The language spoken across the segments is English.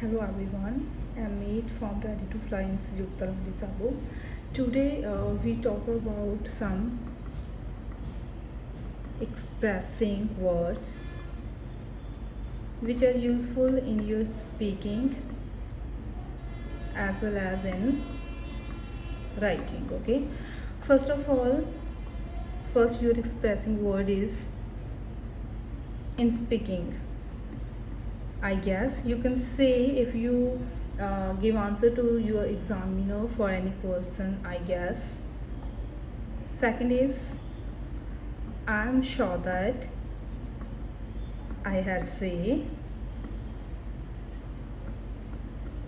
Hello everyone, I'm Meet from Ready to Fly Institute Tarangi Sabo. Today we talk about some expressing words which are useful in your speaking as well as in writing. Okay, first of all, first your expressing word is in speaking. I guess you can say if you give answer to your examiner for any question, I guess. Second is I'm sure that I had say.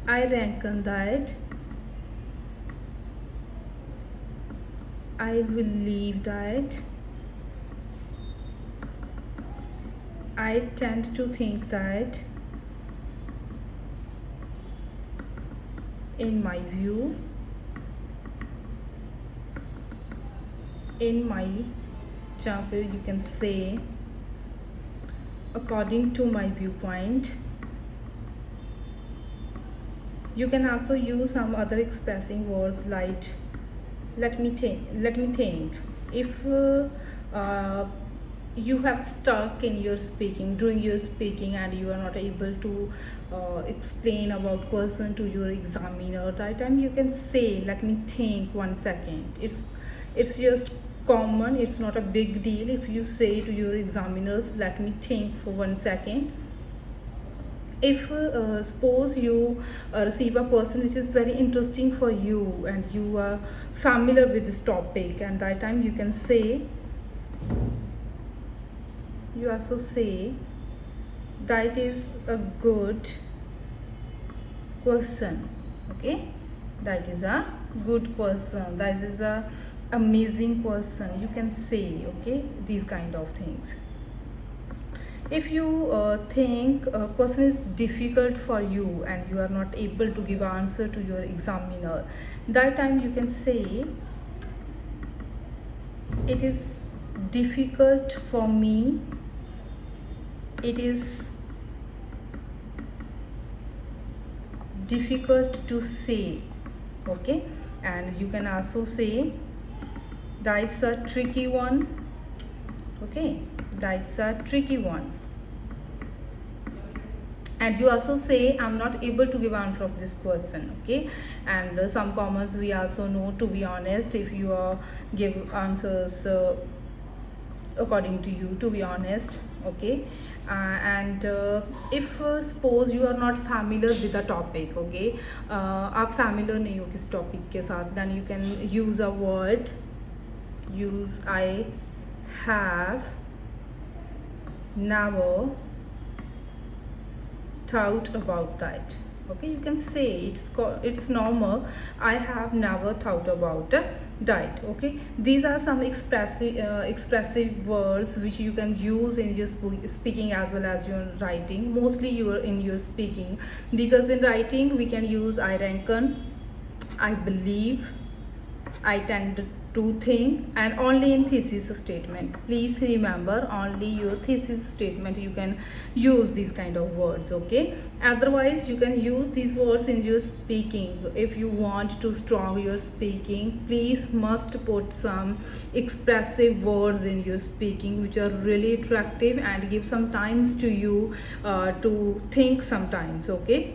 I reckon that. I believe that. I tend to think that. In my view, in my example, you can say according to my viewpoint. You can also use some other expressing words like let me think. If you have stuck in your speaking during your speaking and you are not able to explain about question to your examiner, that time you can say let me think 1 second. It's just common, it's not a big deal if you say to your examiners let me think for 1 second. If suppose you receive a person which is very interesting for you and you are familiar with this topic, and that time you can say, you also say that is a good question. Okay, that is a good question, that is a amazing person, you can say. Okay, these kind of things. If you think a question is difficult for you and you are not able to give answer to your examiner, that time you can say it is difficult for me, it is difficult to say. Okay, and you can also say that's a tricky one. Okay, that's a tricky one. And you also say I'm not able to give answer of this question. Okay, and some comments we also know, to be honest, if you give answers according to you, to be honest. Okay, and if suppose you are not familiar with the topic, okay, आप familiar नहीं हो किस topic के साथ, then you can use a word, use I have never thought about that. Okay, you can say it's normal, I have never thought about that. Okay, these are some expressive words which you can use in your speaking as well as your writing. Mostly you are in your speaking, because in writing we can use I reckon, I believe, I tend to think, and only in thesis statement. Please remember, only your thesis statement you can use these kind of words. Okay, otherwise you can use these words in your speaking. If you want to strong your speaking, please must put some expressive words in your speaking which are really attractive and give some times to you to think sometimes. Okay,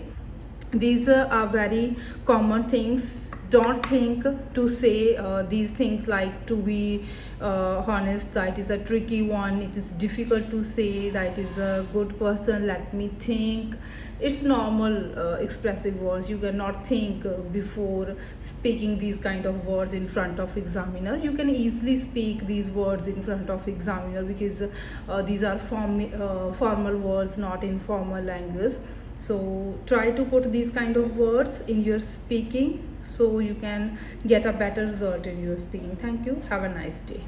these are very common things. Don't think to say these things like to be honest, that is a tricky one, it is difficult to say, that is a good person, let me think. It's normal expressive words. You cannot think before speaking these kind of words in front of examiner. You can easily speak these words in front of examiner because these are formal words, not informal language. So try to put these kind of words in your speaking so you can get a better result in your speaking. Thank you, have a nice day.